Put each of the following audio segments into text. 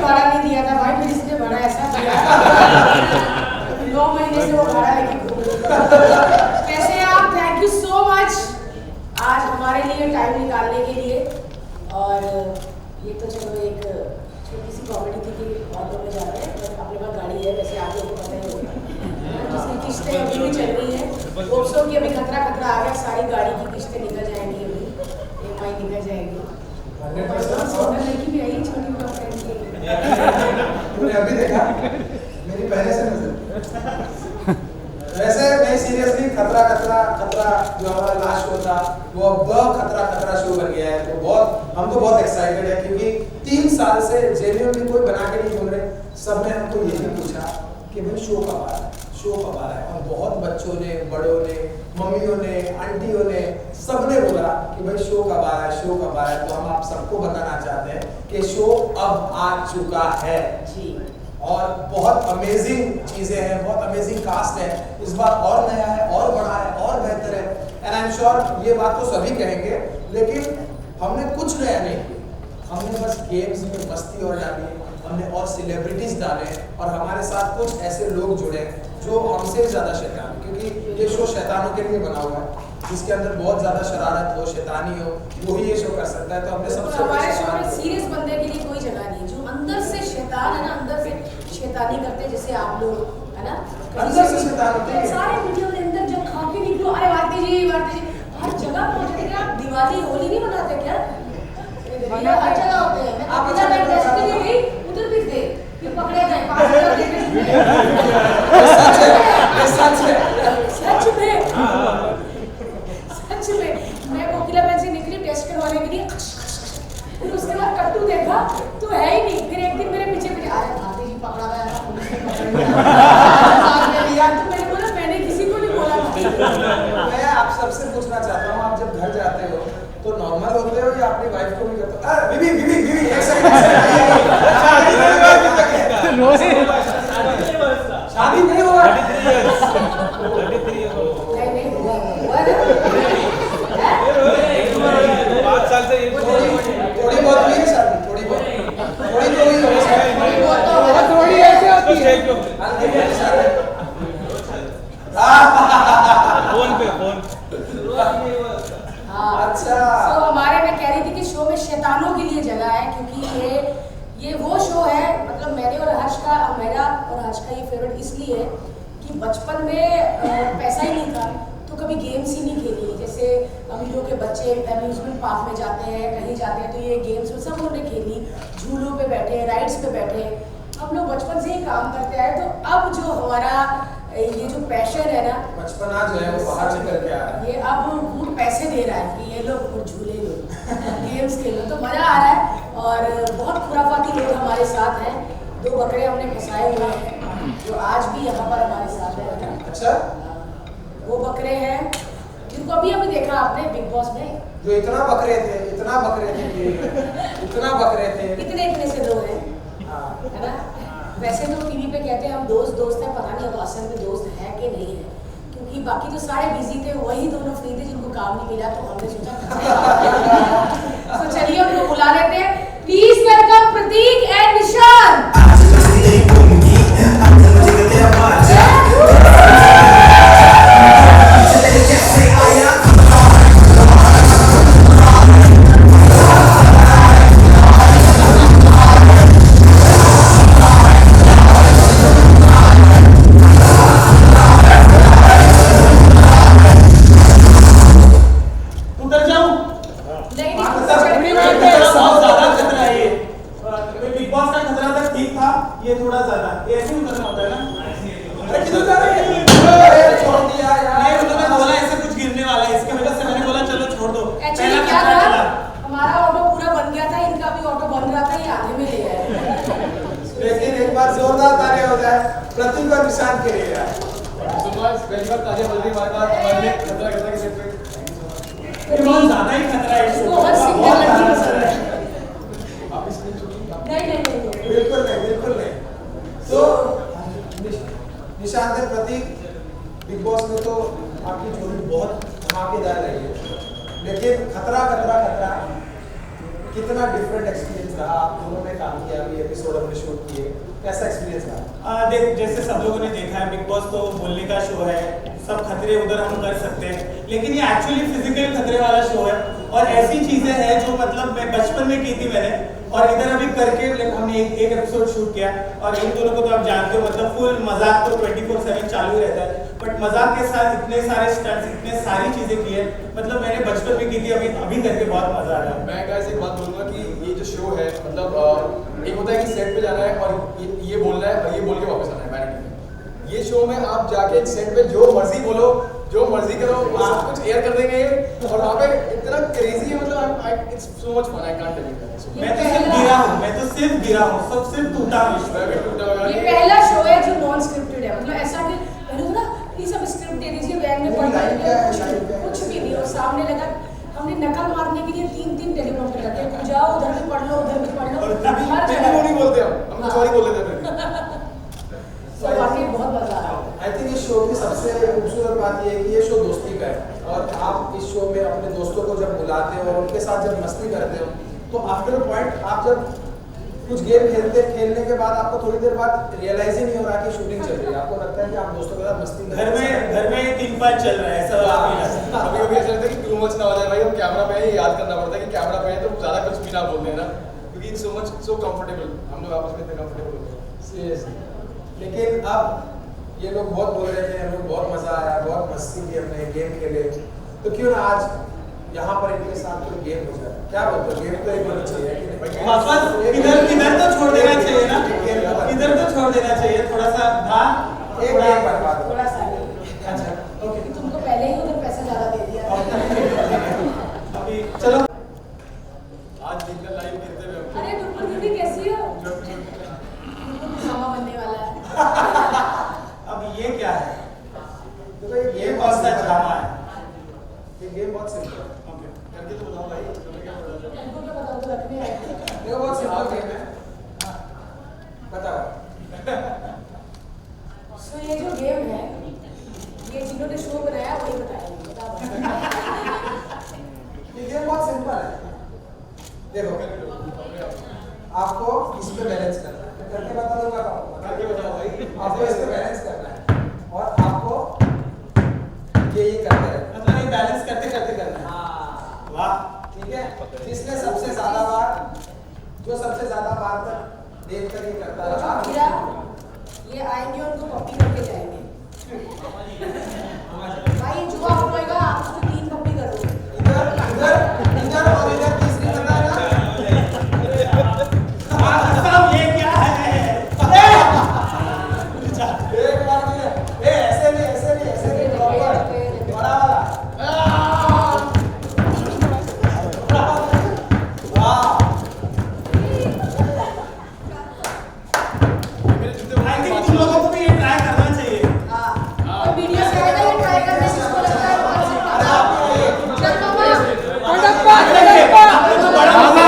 भाड़ा नहीं दिया था भाई, फिर इसने बड़ा ऐसा किया 9 महीने से वो भाड़ा लेके कैसे आप। थैंक यू सो मच आज हमारे लिए टाइम निकालने के लिए। और ये तो चलो एक छोटी सी कॉमेडी थी कि ऑटो में जा रहे हैं, बट अपने पास गाड़ी है, वैसे आप लोगों को पता ही होगा जिसकी किस्तें अभी भी चल रही हैं। ओप्सो की अभी खतरा खतरा आ गया, सारी गाड़ी की किस्तें निकल जाएंगी, अभी EMI निकल जाएगी। लड़की भी आई छोटी तुमने अभी देखा मेरी पहले से नजर। वैसे नहीं सीरियसली खतरा खतरा खतरा जो हमारा लास्ट शो था वो अब खतरा खतरा शो बन गया है। तो बहुत हम तो बहुत एक्साइटेड है क्योंकि 3 साल से जेन्युइनली कोई बना के नहीं बोल रहे। सबने हमको यही पूछा कि भाई शो कब आ रहा है, शो कब आ रहा है। और बहुत बच्चों ने, बड़ों ने, मम्मियों ने, आंटियों ने, सबने बोला कि भाई शो कब आ रहा है, शो कब आ रहा है। तो हम आप सबको बताना चाहते हैं कि शो अब आ चुका है जी। और बहुत अमेजिंग चीजें हैं, बहुत अमेजिंग कास्ट है। इस बार और नया है, और बड़ा है, और बेहतर है। एंड आई एम श्योर ये बात तो सभी कहेंगे, लेकिन हमने कुछ नया नहीं किया। हमने बस गेम्स में मस्ती और डाली, हमने और सेलिब्रिटीज डाले और हमारे साथ कुछ ऐसे लोग जुड़े जो हमसे ज्यादा शैतान, क्योंकि ये शो शैतानों के लिए बना हुआ है, जिसके अंदर बहुत ज्यादा शरारत हो, शैतानी हो, वही ये शो कर सकता है। तो हमने सबसे हमारे शो में सीरियस बंदे के लिए कोई जगह नहीं, जो अंदर से शैतान है ना, अंदर से शैतानी करते हैं, जैसे आप लोग है ना, अंदर से शैतान होते हैं। सारे वीडियो के अंदर जब खा के निकलो, अरे भारती जी हर जगह पहुंचते हैं। आप दिवाली होली नहीं मनाते क्या? हर जगह होते हैं। आप इधर मैं टेस्ट के लिए गई, उधर भी थे, फिर पकड़े गए 5,000 के सच है सच में मैं कोकिला बहन से निकली टेस्ट करवाने के लिए, फिर उसके बाद कट्टू देखा तो है ही नहीं। फिर एक दिन मेरे पीछे पीछे आया, भाभी जी पकड़ा गया था, पुलिस ने पकड़ लिया। तो मैंने बोला मैंने किसी को नहीं बोला। मैं आप सबसे पूछना चाहता हूँ, आप जब घर जाते हो तो नॉर्मल होते हो या अपनी वाइफ को भी करते हो? बीबी बीबी बीबी एक सेकंड शादी नहीं हुआ। नहीं हुआ 5 साल से थोड़ी बहुत हुई है शादी, थोड़ी तो हुई है, थोड़ी ऐसे होती है फोन पे फोन। अच्छा, तो हमारे मैं कह रही थी कि शो में शैतानों के लिए जगह है, क्योंकि ये वो शो है, मतलब मेरे और हर्ष का, मेरा और हर्ष का ये फेवरेट इसलिए है कि बचपन में पैसा ही नहीं था तो कभी गेम्स ही नहीं खेली। जैसे अमीरों के बच्चे अम्यूजमेंट पार्क में जाते हैं, कहीं जाते हैं तो ये गेम्स में सब उन्होंने खेली, झूलों पे बैठे, राइड्स पे बैठे। हम लोग बचपन से ही काम करते आए, तो अब जो हमारा ये जो पैशन है ना, बचपना जो है वो बाहर निकल के आ रहा है। ये अब खूब पैसे दे रहा है कि ये लोग झूले लो, गेम्स खेलो, तो मजा आ रहा है। और बहुत खुराफाती लोग हमारे साथ हैं। 2 बकरे हमने फंसाए हुए हैं जो आज भी यहाँ पर हमारे साथ है। अच्छा, वो बकरे हैं जिनको अभी देखा आपने बिग बॉस में, जो इतना बकरे थे कि इतना बकरे थे, इतने से लोग हैं, है ना। वैसे तो टीवी पे कहते हैं हम दोस्त हैं, पता नहीं अब असल में दोस्त है कि नहीं है, क्योंकि बाकी तो सारे बिजी थे, वही दोनों फ्री थे जिनको काम नहीं मिला। तो हमने सोचा तो चलिए उनको बुला लेते हैं। प्लीज वेलकम प्रतीक एंड निशान। ये थोड़ा ज्यादा ऐसे ही करना होता है ना। अरे किधर जा रहे हैं? छोड़ दिया यार। नहीं तो मैं बोला ऐसे कुछ गिरने वाला है, इसकी वजह से मैंने बोला चलो छोड़ दो। एक्चुअली क्या था, हमारा ऑटो पूरा बन गया था, इनका भी ऑटो बन रहा था, ये आधे में ले आए। लेकिन एक बार जोरदार ताली हो जाए प्रतीक और निशान के लिए यार। बहुत ज्यादा ही खतरा है इसको। हर सिंगल लड़की पसंद है। कितना डिफरेंट एक्सपीरियंस रहा? आप दोनों ने काम किया, अभी एपिसोड हमने शूट किए, कैसा एक्सपीरियंस रहा? देख, जैसे सब लोगों ने देखा है, बिग बॉस तो बोलने का शो है, सब खतरे उधर हम कर सकते हैं, लेकिन ये एक्चुअली फिजिकल खतरे वाला शो है और ऐसी चीजें हैं जो मतलब मैं बचपन में की थी मैंने, और इधर अभी करके हमने एक एपिसोड शूट किया। और इन दोनों को तो आप जानते हो, मतलब फुल मजाक तो 24/7 चालू ही रहता है, बट मजाक के साथ इतने सारे स्टंट्स, इतने सारी चीजें की है, मतलब मैंने बचपन में की थी, अभी करके बहुत मजा आ रहा है। मैं गाइस एक बात बोलूंगा कि ये जो शो है, मतलब एक होता है कि सेट पे जाना है और ये बोलना है और ये बोल के वापस आना है वैनिटी में। ये शो में आप जाके एक सेट पे जो मर्जी बोलो, जो मर्जी करो, वो सब कुछ एयर कर देंगे और वहाँ पे इतना क्रेजी है, मतलब it's so much fun, I can't tell you. मैं तो सिर्फ गिरा हूँ, सब सिर्फ टूटा हूँ। ये पहला शो है जो नॉन स्क्रिप्टेड है, मतलब ऐसा कि मैंने बोला प्लीज सब स्क्रिप्ट दे दीजिए, वैन में पढ़ कुछ भी नहीं, और सामने लगा हमने नकल मारने के लिए 3 टेलीप्रॉम्प्टर रखे, तुम जाओ उधर भी पढ़ लो, उधर भी पढ़ लो, हर जगह नहीं बोलते हम कुछ और ही बोल देते हैं। तो वाकई बहुत मजा आ रहा है। आई थिंक इस शो की सबसे खूबसूरत बात ये है कि ये शो दोस्ती का है, और आप इस शो में अपने दोस्तों को जब बुलाते हो और उनके साथ जब मस्ती करते हो, तो आफ्टर अ पॉइंट आप जब कुछ गेम खेलने के बाद आपको थोड़ी देर बाद रियलाइज ही नहीं हो रहा कि शूटिंग चल रही है, आपको लगता है कि आप दोस्तों के साथ मस्ती कर रहे हैं। घर में 3-5 चल रहा है, ऐसा कभी ऐसा लगता है कि टू मच ना हो जाए भाई, हम कैमरा पे है, ये याद करना पड़ता है कि कैमरा पे है तो ज्यादा कुछ भी ना बोल देना, क्योंकि it's so much so comfortable, हम लोग आपस में इतने कंफर्टेबल होते हैं सीरियसली। लेकिन अब ये लोग बहुत बोल रहे थे, हम लोग बहुत मजा आया, बहुत मस्ती की, हमने गेम खेले, तो क्यों ना आज यहाँ पर इनके साथ कोई गेम हो जाए? क्या बोलते हो, गेम तो एक होनी चाहिए कि नहीं? वापस इधर तो छोड़ देना चाहिए ना, इधर तो छोड़ देना चाहिए थोड़ा सा। हाँ, एक गेम बर्बाद हो। थोड़ा सा अच्छा, ओके, तुमको पहले ही उधर पैसा ज्यादा दे दिया। अभी चलो आज दिन का लाइव गिरते हुए अरे टुप्पू दीदी कैसी हो? ड्रामा बनने वाला है। अब ये क्या है, तो ये कौन सा ड्रामा है? ये गेम बहुत सिंपल है। ओके, करके तो बताओ भाई, तुम्हें क्या पता चला? तुमको तो बताओ तो रखने आए थे। ये बहुत सिंपल गेम है, बताओ। सो ये जो गेम है, ये जिन्होंने शो बनाया वही बताएंगे, बताओ। ये गेम बहुत सिंपल है। देखो, आपको इस पे बैलेंस करना है, करके बता दूंगा करके बताओ भाई। आपको इस पे बैलेंस करना है और आपको ये करना है, मतलब ये बैलेंस करते करना है। हाँ, वाह, ठीक है। जिसने सबसे ज्यादा बार, जो सबसे ज्यादा बार तक देख कर ये करता रहा, हीरा, ये आएंगे उनको कॉपी करके जाएंगे। भाई जो आप होएगा आप उसको 3 कॉपी करोगे। इधर और इधर तीसरी बता है ना। साहब ये क्या है? एक बार नहीं है, ऐसे नहीं प्रॉपर बड़ा वाला। आई थिंक तुम लोगों को भी ये ट्राई करना चाहिए। हाँ, और वीडियो से आएगा ये ट्राई करने जिसको लगता है वो कर सकता है। चल मामा, आपको तो बड़ा मजा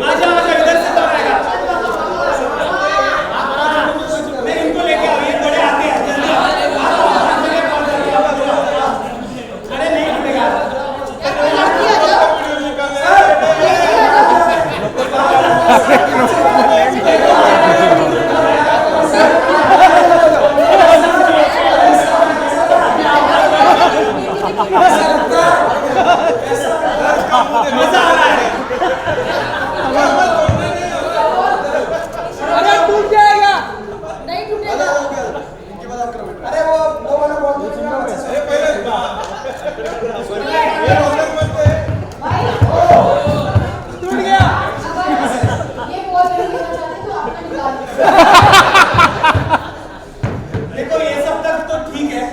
आजा इधर से तो आएगा। नहीं, इनको लेके आओ, ये बड़े आते हैं जल्दी। अरे नहीं हटेगा। मजा आ रहा है। अरे टूट जाएगा। नहीं टूटेगा। इनके बाद आप करो। अरे वो वाला बहुत अच्छे से भाई टूट गया। अगर ये बॉल नहीं लेना चाहते तो आपने निकाल दिया। देखो ये सब तक तो ठीक है,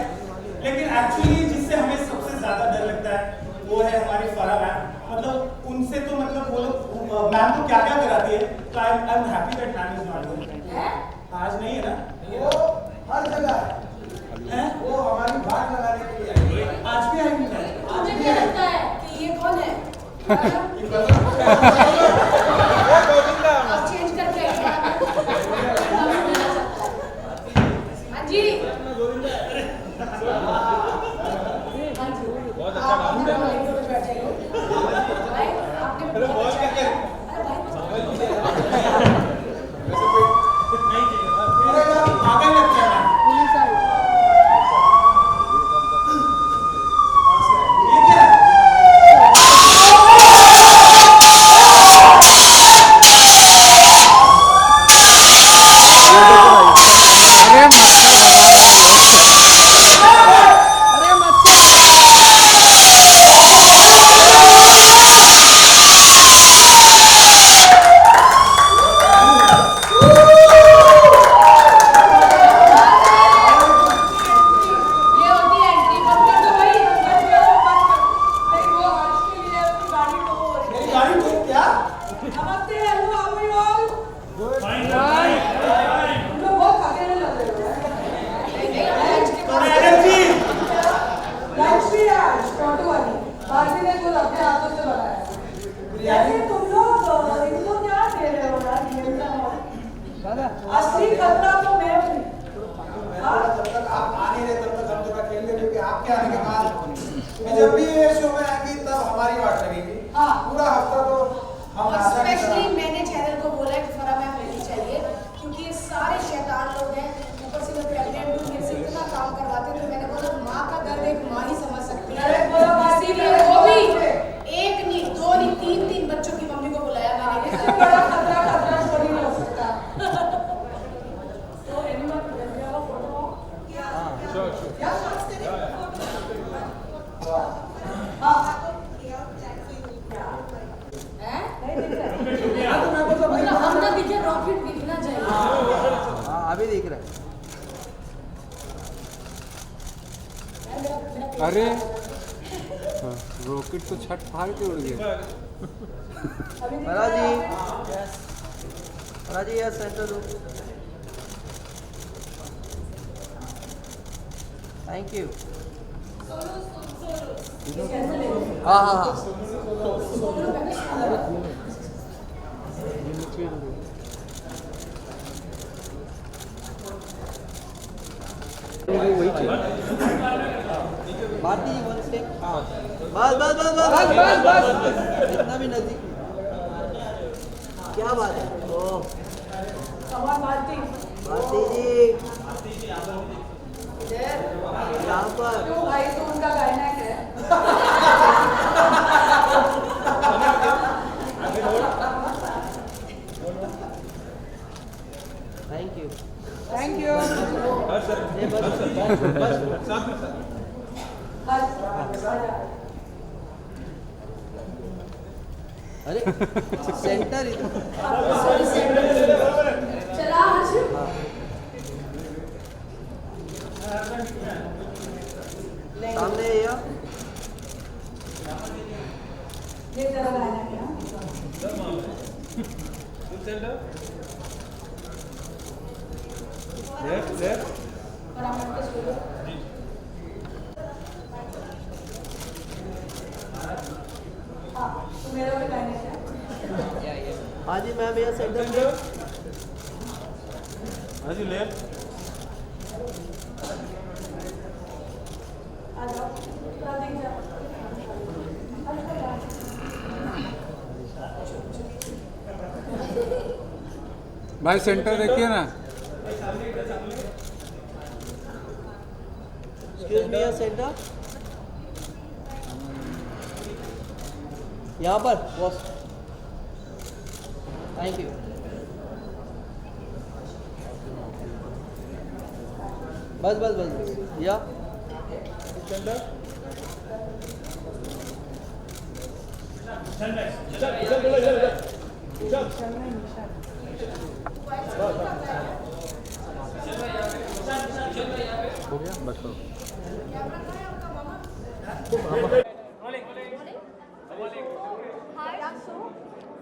लेकिन एक्चुअली जिससे हमें सबसे ज्यादा डर लगता है वो है हमारी फरा मैम। मतलब उनसे तो मतलब वो लोग मैम को क्या क्या कराती है, तो I am happy that ma'am is not here. हैं? आज नहीं है ना? वो हर जगह है, हैं? वो हमारी बात लगाने के लिए आई है। आज भी आएंगे क्या? तुझे क्या लगता है कि ये कौन है? अब चेंज करके हाँ जी। हाँ जी। बहुत अच्छा काम अरे रॉकेट तो छत फाड़ के उड़ गया। महाराज जी यस सेंटर दो। Thank you. हाँ हाँ हाँ वही चाहिए। बात ही वन से बस बस बस बस बस बस इतना भी नजदीक नहीं। क्या बात है? ओह भारती जी यहाँ पर क्यों भाई, तो उनका गायना है। Thank you. Thank you. अरे सेंटर इधर। चला हर्ष। सामने ये जरा गायना क्या? फटाफट से शुरू। हाँ, तो मेरा भी गायना क्या? हाँ जी मैम ये सेंटर पे आ जाओ, प्रतीक जाओ। भाई सेंटर देखिए ना। एक्सक्यूज मी सेंटर यहाँ पर बॉस। Thank you. बस बस बस या हो गया बस हो। हाय सो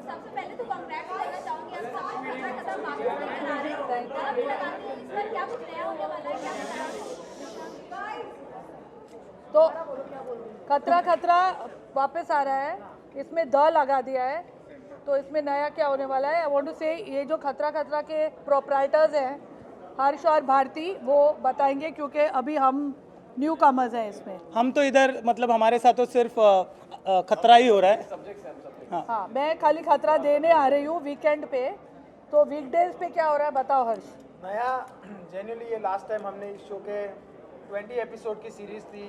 सबसे पहले तो कांग्रेट्स करना चाहूंगी आप सब खतरा खतरा पाकिस्तान बना रहे हैं। आप लगाते हैं इस बार क्या कुछ नया होने वाला है, क्या बता रहे हैं? तो खतरा खतरा वापस आ रहा है, इसमें द लगा दिया है, तो इसमें नया क्या होने वाला है। आई वांट टू से ये जो खतरा खतरा के प्रोप्राइटर्स हैं हर्ष और भारती, वो बताएंगे क्योंकि अभी हम न्यू कमर्स हैं इसमें। हम तो इधर मतलब हमारे साथ तो सिर्फ खतरा ही हो रहा है। हाँ मैं खाली खतरा देने आ रही हूँ वीकेंड पे, तो वीकडेज पे क्या हो रहा है बताओ हर्ष। नया जेन्युइनली ये लास्ट टाइम हमने इस शो के 20 एपिसोड की सीरीज थी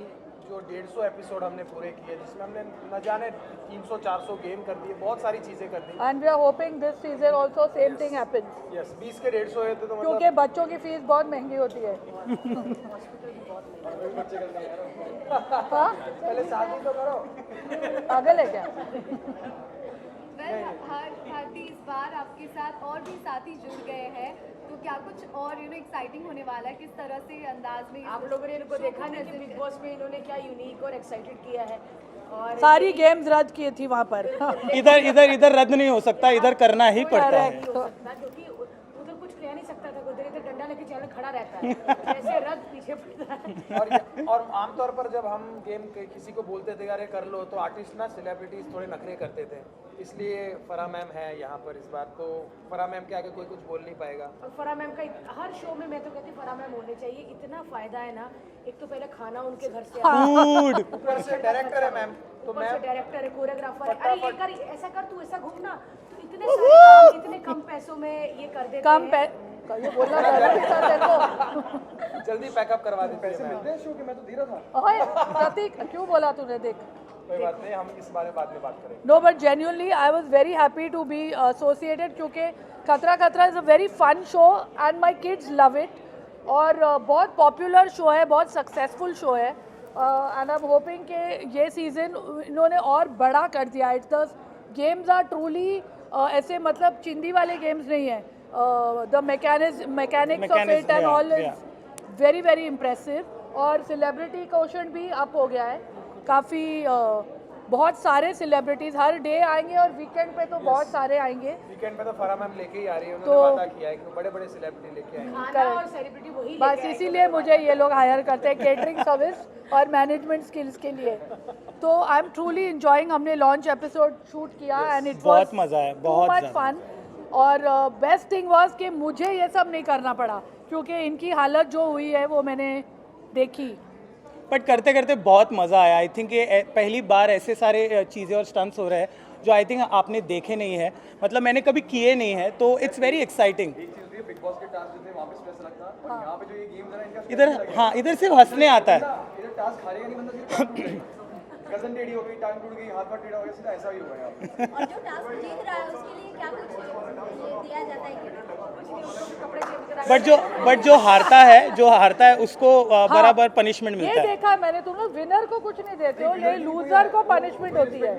जो 150 एपिसोड हमने पूरे किए, जिसमें हमने न जाने 300-400 गेम कर दिए, बहुत सारी चीज़ें कर दी। And we are hoping this season also same thing happens. Yes 20 के 150 है तो क्योंकि मतलब बच्चों की फीस बहुत महंगी होती है। हाँ पहले शादी तो करो। पागल है क्या? भारती इस बार आपके साथ और भी साथी जुड़ गए हैं, तो क्या कुछ और एक्साइटिंग होने वाला है? किस तरह से अंदाज में आप लोगों ने इनको देखा नहीं कि बिग बॉस में इन्होंने क्या यूनिक और एक्साइटेड किया है, और सारी गेम्स रद्द की थी वहाँ पर। इधर इधर इधर रद्द नहीं हो सकता, इधर करना ही पड़ता है। क्योंकि उधर कुछ कह नहीं सकता था, उधर इधर डंडा लेके चैनल खड़ा रहता है, ऐसे रद्द पीछे पड़ता है। और आमतौर पर जब हम गेम किसी को बोलते थे अरे कर लो, तो आर्टिस्ट ना सेलिब्रिटीज थोड़े नखरे करते थे, इसलिए फराह मैम है यहाँ पर इस बार, तो फराह मैम के आगे कोई कुछ बोल नहीं पाएगा। और फराह मैम का हर शो में मैं तो कहती हूँ फराह मैम होने चाहिए, इतना फायदा है ना। एक तो पहले खाना उनके घर से फूड ऊपर से डायरेक्टर है मैम, तो ऊपर से मैम डायरेक्टर है, कोरियोग्राफर है। अरे ये कर, ऐसा कर, तू ऐसा घूमना, तो इतने सारे काम इतने कम पैसों में ये कर देते कम हैं। ये बोलना जरूरी था तेरे को। जल्दी पैकअप करवा देते हैं। पैसे मिलते हैं शो के, मैं तो दे रहा था। ओए प्रतीक क्यों बोला तूने? देख कोई बात नहीं, हम इस बारे में बाद में बात करेंगे। No but genuinely I was very happy to be associated, क्योंकि Khatra Khatra is a very fun show and my kids love it, और बहुत पॉपुलर शो है, बहुत सक्सेसफुल शो है, एंड आई एम होपिंग कि ये सीज़न इन्होंने और बड़ा कर दिया। It's the games are truly ऐसे मतलब चिंदी वाले गेम्स नहीं है, the mechanics of it and all is very very impressive, और सेलिब्रिटी क्वोशंट भी अप हो गया है काफ़ी। बहुत सारे सेलिब्रिटीज़ हर डे आएंगे और वीकेंड पे तो बहुत सारे आएंगे। वीकेंड पे तो फराह मैम लेके ही आ रही है, तो उन्होंने वादा किया है कि बड़े बड़े सेलिब्रिटी लेके आएंगे। खाना और सेलिब्रिटी वही बस इसीलिए मुझे ये लोग हायर करते हैं केटरिंग सर्विस और मैनेजमेंट स्किल्स के लिए। तो आई एम ट्रूली इंजॉइंग। हमने लॉन्च एपिसोड शूट किया एंड इट बहुत मजा आया, बहुत मच फन। और बेस्ट थिंग वाज कि मुझे ये सब नहीं करना पड़ा क्योंकि इनकी हालत जो हुई है वो मैंने देखी। बट करते करते बहुत मज़ा आया। आई थिंक ये पहली बार ऐसे सारे चीज़ें और स्टंट्स हो रहे हैं जो आई थिंक आपने देखे नहीं है, मतलब मैंने कभी किए नहीं है, तो it's very exciting. Big boss के टास्क जो थे वहाँ पे स्ट्रेस लगता है और यहाँ पे जो ये गेम है ना इनका इधर हाँ, इधर सिर्फ हंसने आता है। इधर टास्क हारेगा नहीं बंदा, गर्दन टेढ़ी हो गई, टांग टूट गई, हाथ पांव टेढ़ा हो गया, सीधा ऐसा ही होगा यहाँ। और जो टास्क जीत रहा है उसके लिए क्या कुछ दिया जाता है कि कपड़े चेंज करा बट जो हारता है उसको बराबर पनिशमेंट मिलता ये है। देखा है मैंने, तुम लोग विनर को कुछ नहीं देते हो, ले लूजर को पनिशमेंट होती है।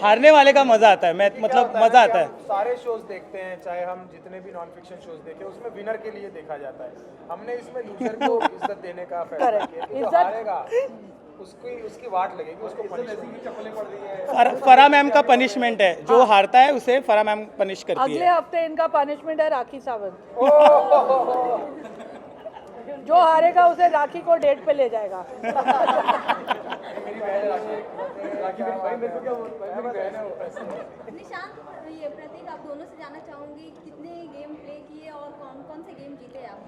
हारने वाले का मजा आता है, मैं मतलब मजा आता है। सारे शोज देखते हैं, चाहे हम जितने भी नॉन फिक्शन शोज देखें, उसमें विनर के लिए देखा जाता है। हमने इसमें लूजर को इज्जत देने का फैसला किया कि जो हारेगा उसकी वाट लगेगी, उसको punishment। चप्पलें पड़ रही है। फराह मैम का पनिशमेंट है, जो हारता है उसे फराह मैम पनिश करती अगले है। हफ्ते इनका पनिशमेंट है राखी सावंत। जो हारेगा उसे राखी को डेट पे ले जाएगा। मेरी बहन है राखी मेरी भाई, मेरे को क्या मेरी बहन है वो। निशांत, ये प्रतीक, आप दोनों से जानना चाहूंगी कितने गेम प्ले किए और कौन कौन से गेम जीते आप?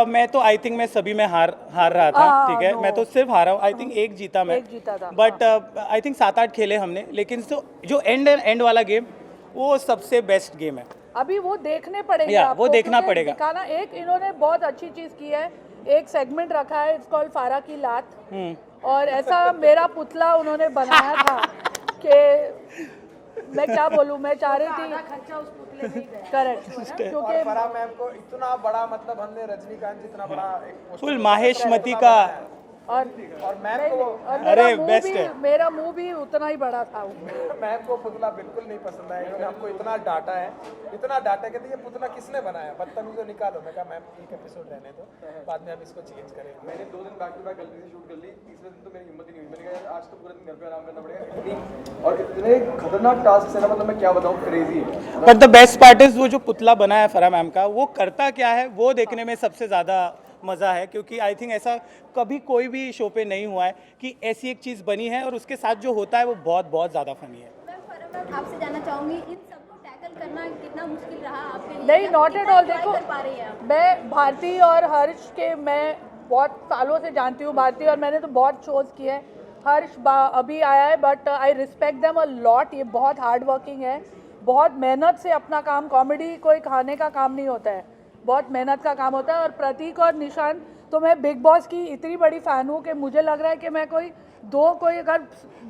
मैं तो आई थिंक मैं सभी में हार रहा था, ठीक है। मैं तो सिर्फ हारा हूँ, आई थिंक एक जीता मैं, एक जीता था। बट आई थिंक 7-8 खेले हमने, लेकिन जो एंड वाला गेम वो सबसे बेस्ट गेम है। अभी वो देखने पड़ेंगे या, आपको, वो देखना क्योंकि पड़ेगा। दिखाना, एक इन्होंने बहुत अच्छी चीज की है, एक सेगमेंट रखा है, इट्स कॉल्ड फारा की लात। और ऐसा मेरा पुतला उन्होंने बनाया था कि मैं क्या बोलूं, मैं चाह रही थी खर्चा उस पुतले में ही गया। करेक्ट, क्योंकि और फराह मैम को इतना बड़ा, मतलब हमने रजनीकांत जितना बड़ा एक poster फुल बनाया, माहेशमती उतना का। बनाया। और और मैम को अरे, बेस्ट है। मेरा मुंह भी उतना ही बड़ा था। मैम को पुतला बिल्कुल नहीं पसंद आया। इन्होंने हमको इतना डांटा है, इतना डांटा, कहते ये पुतला किसने बनाया, बदतमीज को निकालो। मैं कहा मैम एक एपिसोड रहने दो, बाद में हम इसको चेंज करेंगे। मैंने 2 दिन बैक टू बैक गलती से शूट कर ली, तीसरे दिन तो मेरी हिम्मत ही नहीं हुई। मैंने कहा यार आज तो पूरा दिन घर पे आराम करना पड़ेगा। और इतने खतरनाक टास्क है ना, मतलब मैं क्या बताऊँ, क्रेजी है। But the best part is वो जो पुतला बना है फराह मैम का, वो करता क्या है वो देखने में सबसे ज़्यादा मज़ा है, क्योंकि आई थिंक ऐसा कभी कोई भी शो पे नहीं हुआ है कि ऐसी एक चीज़ बनी है और उसके साथ जो होता है वो बहुत बहुत ज़्यादा फनी है। मैम, आपसे जानना चाहूंगी इन सबको टैकल करना कितना मुश्किल रहा आपके लिए? नहीं, नॉट एट ऑल। Try देखो, कर पा रही हैं आप? मैं भारती और हर्ष के मैं बहुत सालों से जानती हूँ भारती, और मैंने तो बहुत शोज किए हैं। हर्ष अभी आया है, but I respect them a lot. ये बहुत हार्ड वर्किंग है, बहुत मेहनत से अपना काम, कॉमेडी कोई खाने का काम नहीं होता है, बहुत मेहनत का काम होता है। और प्रतीक और निशांत, तो मैं बिग बॉस की इतनी बड़ी फ़ैन हूँ कि मुझे लग रहा है कि मैं कोई अगर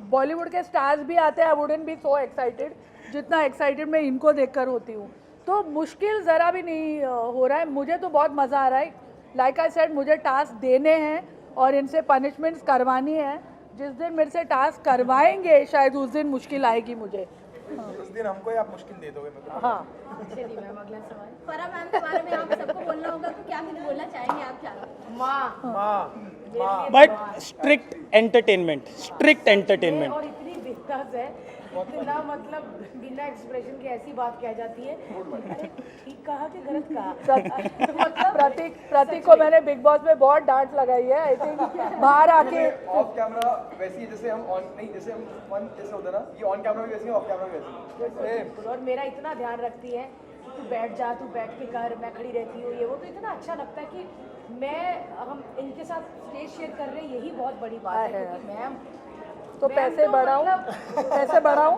बॉलीवुड के स्टार्स भी आते हैं, I wouldn't be so excited जितना एक्साइटेड मैं इनको देखकर होती हूँ। तो मुश्किल ज़रा भी नहीं हो रहा है, मुझे तो बहुत मज़ा आ रहा है। लाइक आई सेड, मुझे टास्क देने हैं और इनसे पनिशमेंट्स करवानी है। जिस दिन मेरे से टास्क करवाएंगे शायद उस दिन मुश्किल आएगी मुझे। उस दिन हमको ही आप मुश्किल दे दोगे मेरे को। हाँ, चलिए मैम, अगला सवाल। फराह मैम के बारे में आप सबको बोलना होगा, तो क्या कुछ बोलना चाहेंगे आप? क्या माँ माँ बट स्ट्रिक्ट एंटरटेनमेंट। और इतनी बिंदास है, इतना मतलब बिना एक्सप्रेशन के ऐसी बात कह जाती है, अरे ठीक कहा कि गलत कहा। प्रतीक को मैंने बिग बॉस में बहुत डांट लगाई है। आई थिंक बाहर आके ऑफ कैमरा वैसी है जैसे हम ऑन नहीं, जैसे हम फन जैसे होता है ना, ये ऑन कैमरा भी वैसी है, ऑफ कैमरा भी वैसी है। और मेरा इतना ध्यान रखती है, तू बैठ जा, तू बैठ के कर, मैं खड़ी रहती हूँ, ये वो। तो इतना अच्छा लगता है कि हम इनके साथ स्टेज शेयर कर रहे हैं, यही बहुत बड़ी बात है। क्योंकि मैम तो पैसे बढ़ाऊं, पैसे बढ़ाऊं।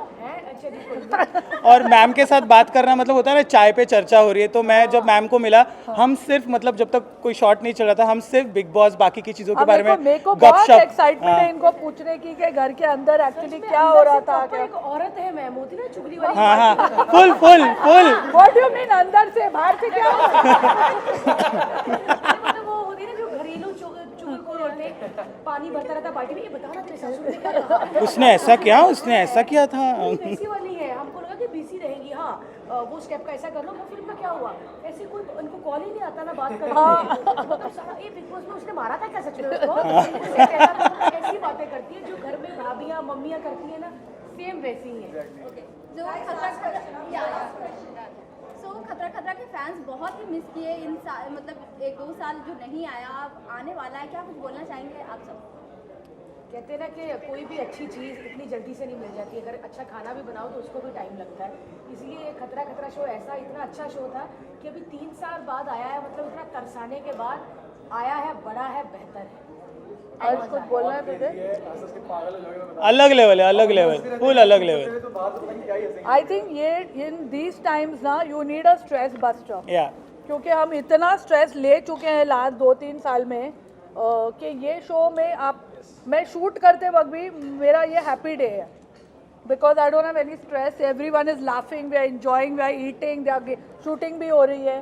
अच्छा जी, और मैम के साथ बात करना मतलब होता है ना, चाय पे चर्चा हो रही है, तो मैं जब मैम को मिला, हम सिर्फ मतलब जब तक कोई शॉट नहीं चल रहा था, हम सिर्फ बिग बॉस बाकी की चीज़ों के बारे में मेरे को बहुत गपशप। एक्साइटमेंट है इनको पूछने की कि घर के अंदर एक्चुअली क्या हो रहा था। एक औरत है मैम, होती ना चुगली वाली। हाँ, full. What do you mean अंदर से? बाहर से क्या हो रहा मतलब वो होती है ना जो घरेलू चुगलखोर औरतें, पानी भरता रहता बाल्टी में, ये बता ना तेरे सासू ने क्या कहा? उसने ऐसा किया था। वैसी वाली है, हमको लगा कि बिजी रहेंगी। हाँ, वो स्टेप का ऐसा कर लो, वो फिल्म का क्या हुआ, ऐसे कोई उनको कॉल ही नहीं आता ना बात करने मतलब सारा ये बिग बॉस में उसने मारा था क्या सच में उसको ऐसी बातें करती है जो घर में भाभियाँ मम्मियाँ करती है ना, सेम वैसी ही है। जो खतरा खतरा के फैंस बहुत ही मिस किए इन साल, मतलब 1-2 साल जो नहीं आया, अब आने वाला है, क्या कुछ बोलना चाहेंगे आप सब? कहते हैं ना कि कोई भी अच्छी चीज़ इतनी जल्दी से नहीं मिल जाती, अगर अच्छा खाना भी बनाओ तो उसको भी टाइम लगता है, इसलिए खतरा खतरा शो ऐसा इतना अच्छा शो था कि अभी 3 साल बाद आया है, मतलब इतना तरसाने के बाद आया है, बड़ा है, बेहतर है। आज कुछ बोलना है तुझे? अलग लेवल है, अलग लेवल, फुल अलग लेवल। आई थिंक ये इन दीज टाइम्स ना you need a stress buster, या क्योंकि हम इतना स्ट्रेस ले चुके हैं लास्ट 2-3 साल में कि ये शो में आप मैं शूट करते वक्त भी मेरा ये हैप्पी डे है, because I don't have any stress, everyone is laughing, we are enjoying, we are eating, they are shooting भी हो रही है,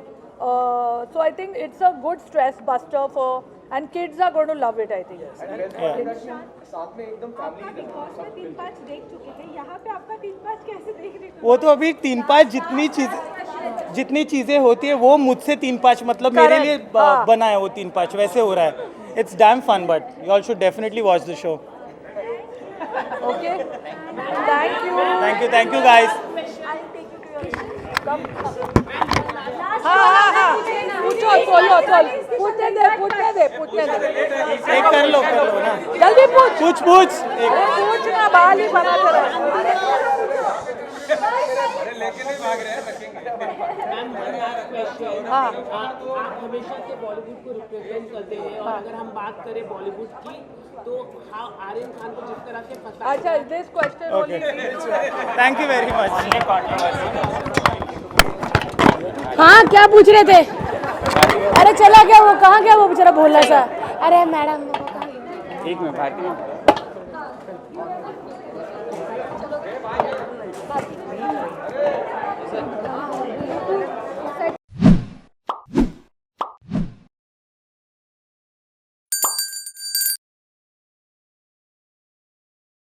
so I think it's a good stress buster for and kids are going to love it. I think साथ में एकदम family big boss में 3-5 देख चुके थे, यहाँ पे आपका 3-5 कैसे देखने को? वो तो अभी 3-5 जितनी चीजें होती है वो मुझसे 3-5 मतलब मेरे लिए बना है वो 3-5 वैसे हो रहा है। It's damn fun, but you all should definitely watch the show. Okay, thank you guys. हाँ पूछो, बोलो, पूछने दे एक कर लो ना, जल्दी पूछ पूछना, बाल ही बना कर आप हमेशा से बॉलीवुड को रिप्रेजेंट करते हैं, और अगर हम बात करें बॉलीवुड की तो आर्यन खान को जिस तरह से फंसा, अच्छा this question only. Thank you very much. हाँ क्या पूछ रहे थे? अरे चला गया वो, कहाँ गया वो बेचारा भोला सा? अरे मैडम एक मिनट